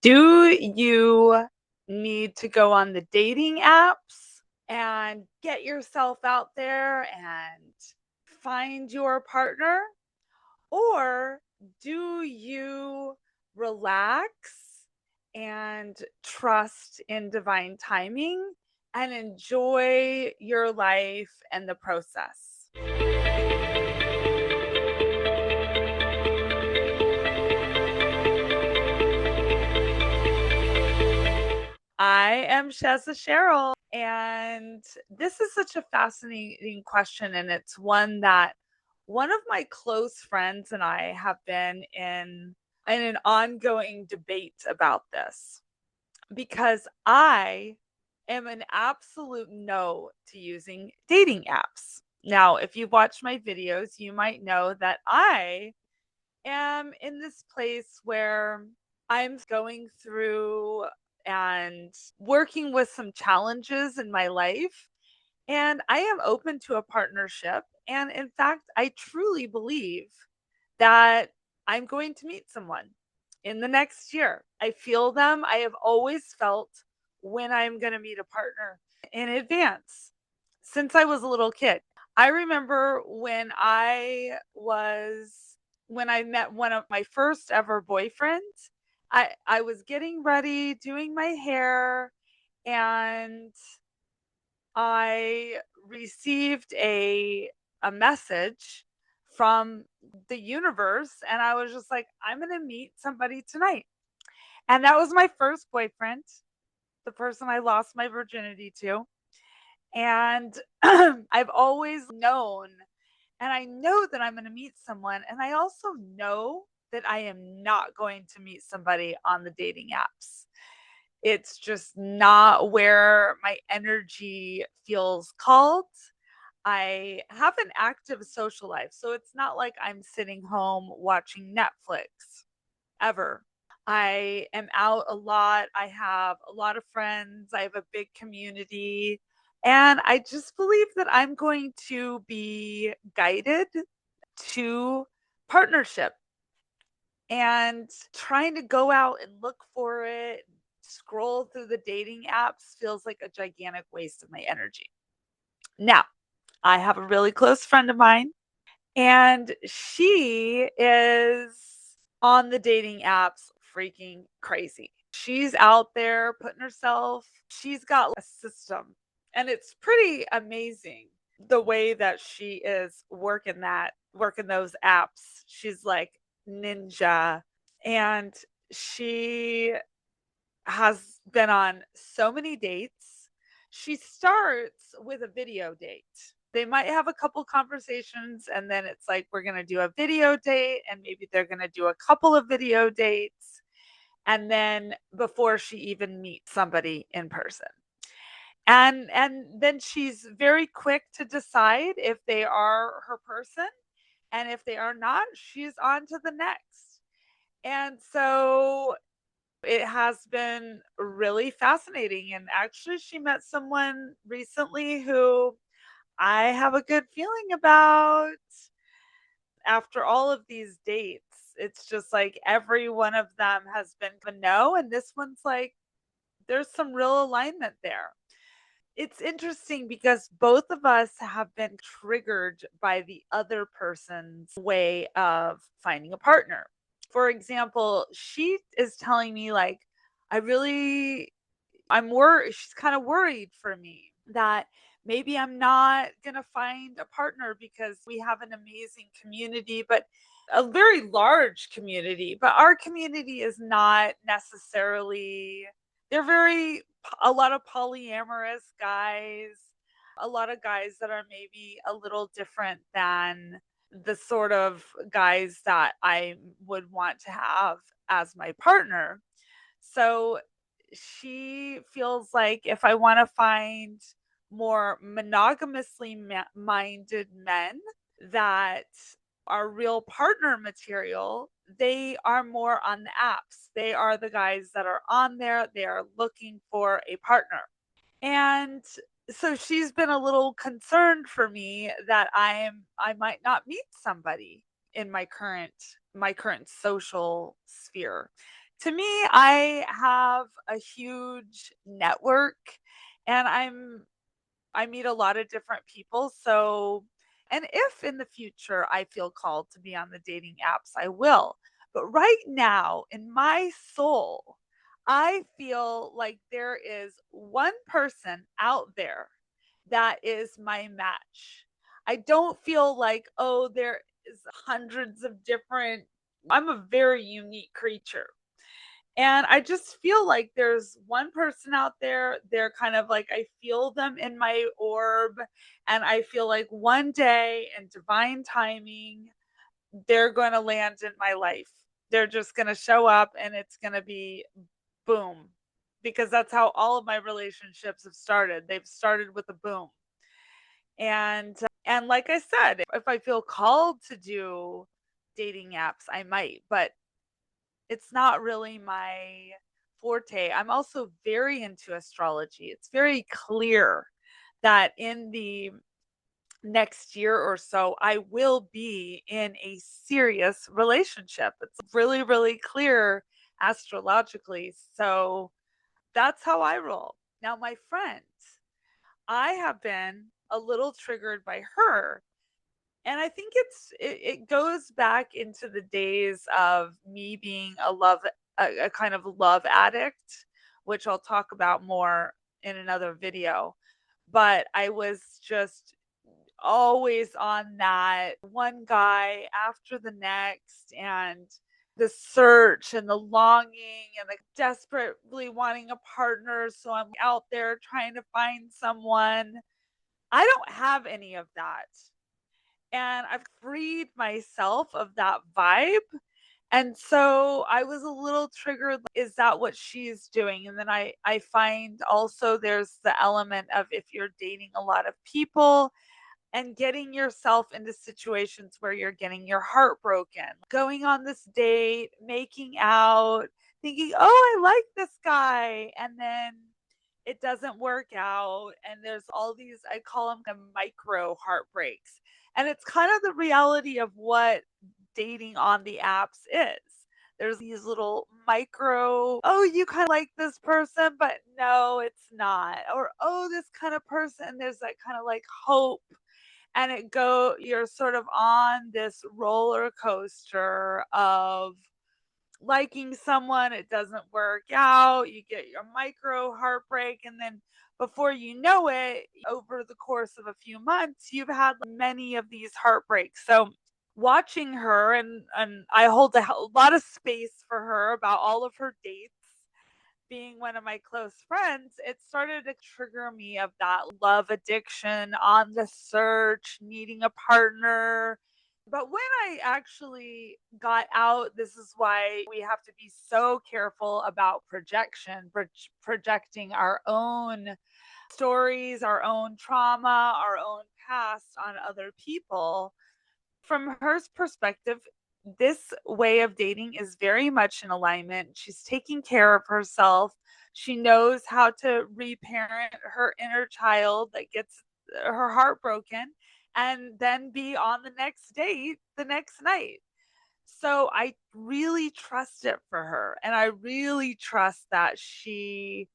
Do you need to go on the dating apps and get yourself out there and find your partner? Or do you relax and trust in divine timing and enjoy your life and the process? I am Shezza Cheryl, and this is such a fascinating question, and it's one that one of my close friends and I have been in an ongoing debate about this because I am an absolute no to using dating apps. Now, if you've watched my videos, you might know that I am in this place where I'm going through and working with some challenges in my life. And I am open to a partnership. And in fact, I truly believe that I'm going to meet someone in the next year. I feel them. I have always felt when I'm going to meet a partner in advance since I was a little kid. I remember when I met one of my first ever boyfriends. I was getting ready, doing my hair, and I received a message from the universe, and I was just like, I'm going to meet somebody tonight. And that was my first boyfriend, the person I lost my virginity to. And I've always known, and I know that I'm going to meet someone. And I also know that I am not going to meet somebody on the dating apps. It's just not where my energy feels called. I have an active social life, so it's not like I'm sitting home watching Netflix ever. I am out a lot. I have a lot of friends. I have a big community. And I just believe that I'm going to be guided to partnership, and trying to go out and look for it, scroll through the dating apps feels like a gigantic waste of my energy. Now, I have a really close friend of mine, and she is on the dating apps freaking crazy. She's out there putting herself, she's got a system, and it's pretty amazing the way that she is working those apps. She's like ninja, and she has been on so many dates. She starts with a video date. They might have a couple conversations, and then it's like, we're going to do a video date, and maybe they're going to do a couple of video dates. And then before she even meets somebody in person. And then she's very quick to decide if they are her person. And if they are not, she's on to the next. And so it has been really fascinating. And actually, she met someone recently who I have a good feeling about after all of these dates. It's just like every one of them has been a no. And this one's like, there's some real alignment there. It's interesting because both of us have been triggered by the other person's way of finding a partner. For example, she is telling me, like, I really, I'm worried. She's kind of worried for me that maybe I'm not going to find a partner because we have an amazing community, but a very large community. But our community is not necessarily, they're very, a lot of polyamorous guys, a lot of guys that are maybe a little different than the sort of guys that I would want to have as my partner. So she feels like if I want to find more monogamously minded men that are real partner material, they are more on the apps. They are the guys that are on there. They are looking for a partner. And so she's been a little concerned for me that I might not meet somebody in my current social sphere. To me, I have a huge network and I meet a lot of different people. So, and if in the future I feel called to be on the dating apps, I will. But right now, in my soul, I feel like there is one person out there that is my match. I don't feel like, oh, there is hundreds of different, I'm a very unique creature. And I just feel like there's one person out there, they're kind of like I feel them in my orb, and I feel like one day in divine timing, they're gonna land in my life. They're just gonna show up and it's gonna be boom. Because that's how all of my relationships have started. They've started with a boom. And like I said, if I feel called to do dating apps, I might, but it's not really my forte. I'm also very into astrology. It's very clear that in the next year or so, I will be in a serious relationship. It's really, really clear astrologically. So that's how I roll. Now, my friend, I have been a little triggered by her, and I think it goes back into the days of me being a kind of love addict, which I'll talk about more in another video. But I was just always on that one guy after the next, and the search and the longing and the desperately wanting a partner. So I'm out there trying to find someone. I don't have any of that, and I've freed myself of that vibe. And so I was a little triggered. Is that what she's doing? And then I find also there's the element of if you're dating a lot of people and getting yourself into situations where you're getting your heart broken, going on this date, making out, thinking, oh, I like this guy. And then it doesn't work out. And there's all these, I call them the micro heartbreaks. And it's kind of the reality of what dating on the apps is. There's these little micro, oh, you kind of like this person, but no, it's not. Or, oh, this kind of person, there's that kind of like hope, and you're sort of on this roller coaster of liking someone, it doesn't work out, you get your micro heartbreak, and then before you know it, over the course of a few months, you've had many of these heartbreaks. So watching her, and I hold a lot of space for her about all of her dates, being one of my close friends, it started to trigger me of that love addiction, on the search, needing a partner. But when I actually got out, this is why we have to be so careful about projection, projecting our own stories, our own trauma, our own past on other people. From her perspective, this way of dating is very much in alignment. She's taking care of herself. She knows how to reparent her inner child that gets her heart broken and then be on the next date the next night. So I really trust it for her. And I really trust that she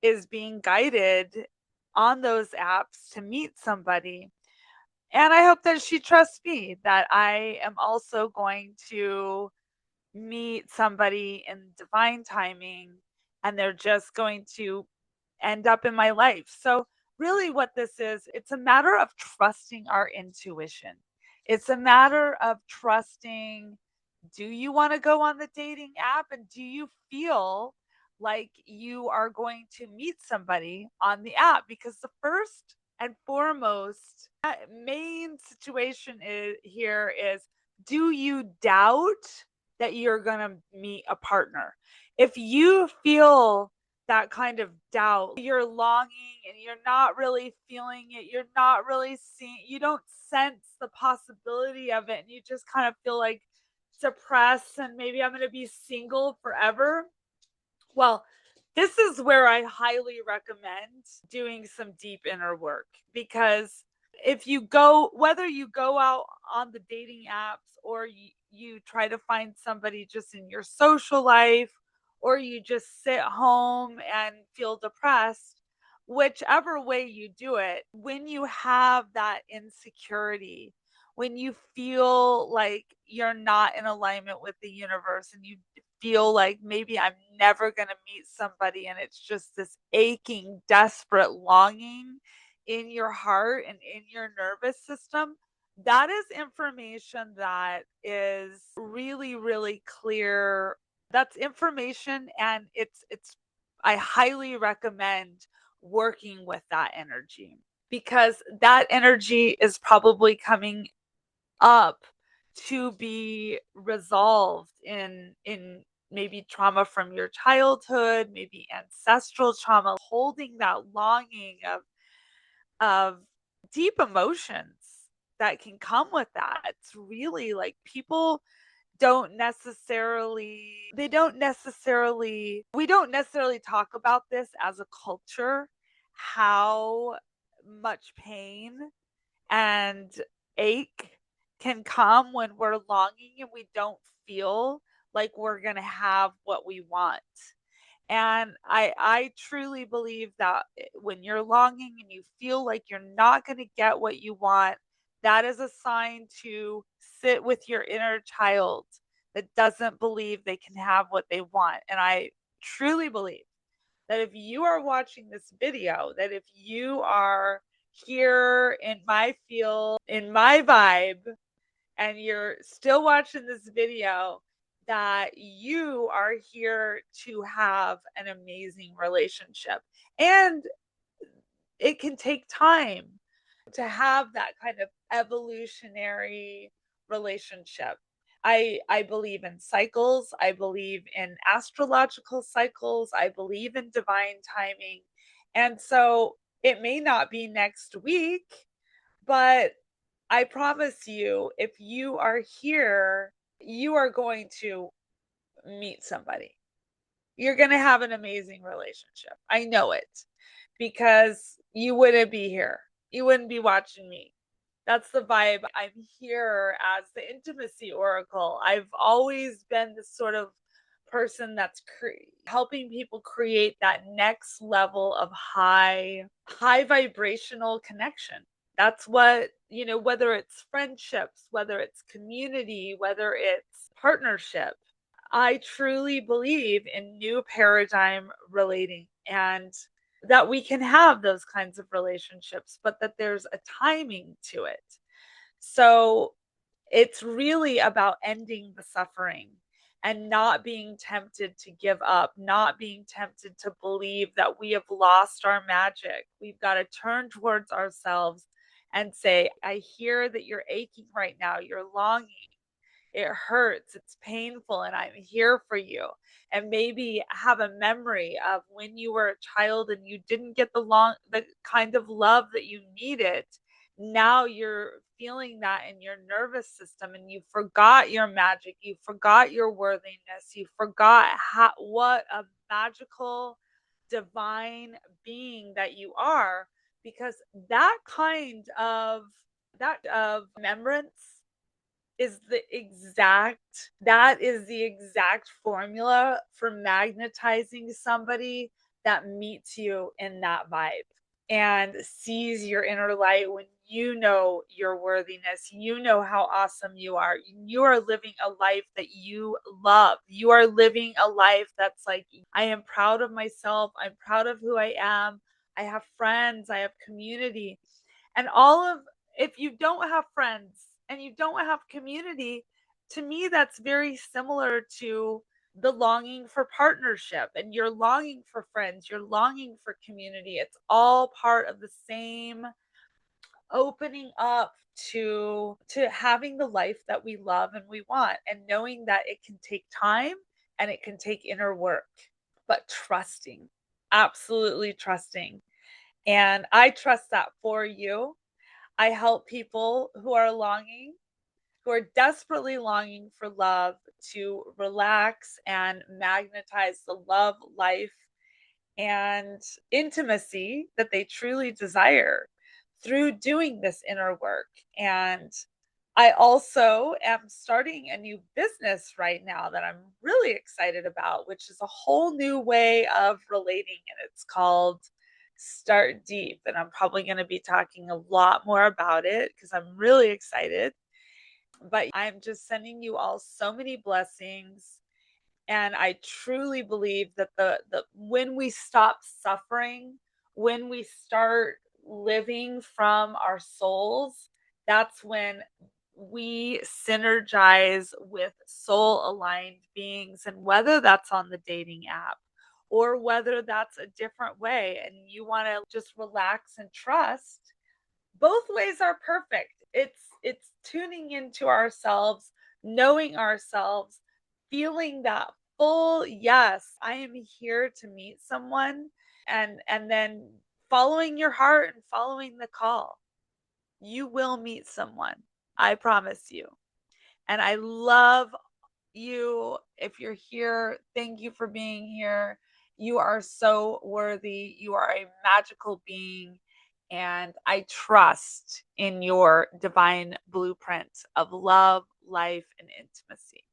is being guided on those apps to meet somebody, and I hope that she trusts me, that I am also going to meet somebody in divine timing and they're just going to end up in my life. So, really, what this is, it's a matter of trusting our intuition. It's a matter of trusting, do you want to go on the dating app, and do you feel like you are going to meet somebody on the app? Because the first and foremost main situation here is, do you doubt that you're going to meet a partner? If you feel that kind of doubt, you're longing and you're not really feeling it, you're not really seeing, you don't sense the possibility of it, and you just kind of feel like depressed and maybe I'm going to be single forever. Well, this is where I highly recommend doing some deep inner work, because if you go, whether you go out on the dating apps or you try to find somebody just in your social life, or you just sit home and feel depressed, whichever way you do it, when you have that insecurity, when you feel like you're not in alignment with the universe and you feel like maybe I'm never going to meet somebody, and it's just this aching, desperate longing in your heart and in your nervous system, that is information that is really, really clear. That's information, and it's I highly recommend working with that energy, because that energy is probably coming up to be resolved in maybe trauma from your childhood, maybe ancestral trauma, holding that longing of deep emotions that can come with that. It's really like people don't necessarily we don't necessarily talk about this as a culture, how much pain and ache can come when we're longing and we don't feel like we're going to have what we want. And I truly believe that when you're longing and you feel like you're not going to get what you want, that is a sign to sit with your inner child that doesn't believe they can have what they want. And I truly believe that if you are watching this video, that if you are here in my field, in my vibe, and you're still watching this video, that you are here to have an amazing relationship. And it can take time to have that kind of evolutionary relationship. I believe in cycles. I believe in astrological cycles. I believe in divine timing. And so it may not be next week, but I promise you, if you are here, you are going to meet somebody. You're going to have an amazing relationship. I know it, because you wouldn't be here. You wouldn't be watching me. That's the vibe. I'm here as the intimacy oracle. I've always been this sort of person that's helping people create that next level of high vibrational connection. That's what, whether it's friendships, whether it's community, whether it's partnership, I truly believe in new paradigm relating, and that we can have those kinds of relationships, but that there's a timing to it. So it's really about ending the suffering and not being tempted to give up, not being tempted to believe that we have lost our magic. We've got to turn towards ourselves and say, I hear that you're aching right now, you're longing, it hurts, it's painful, and I'm here for you. And maybe have a memory of when you were a child and you didn't get the kind of love that you needed. Now you're feeling that in your nervous system, and you forgot your magic, you forgot your worthiness, you forgot what a magical divine being that you are, because that of remembrance is the exact formula for magnetizing somebody that meets you in that vibe and sees your inner light. When you know your worthiness, you know how awesome you are living a life that you love, you are living a life that's like, I am proud of myself, I'm proud of who I am, I have friends, I have community. And all of If you don't have friends and you don't have community, to me that's very similar to the longing for partnership, and you're longing for friends, you're longing for community. It's all part of the same opening up to having the life that we love and we want, and knowing that it can take time and it can take inner work, but trusting, absolutely trusting. And I trust that for you. I help people who are desperately longing for love, to relax and magnetize the love, life, and intimacy that they truly desire through doing this inner work. And I also am starting a new business right now that I'm really excited about, which is a whole new way of relating, and it's called Start Deep. And I'm probably going to be talking a lot more about it because I'm really excited. But I'm just sending you all so many blessings. And I truly believe that the when we stop suffering, when we start living from our souls, that's when we synergize with soul aligned beings. And whether that's on the dating app or whether that's a different way and you want to just relax and trust, both ways are perfect. It's tuning into ourselves, knowing ourselves, feeling that full yes, I am here to meet someone, and then following your heart and following the call. You will meet someone. I promise you. And I love you. If you're here, thank you for being here. You are so worthy. You are a magical being. And I trust in your divine blueprint of love, life, and intimacy.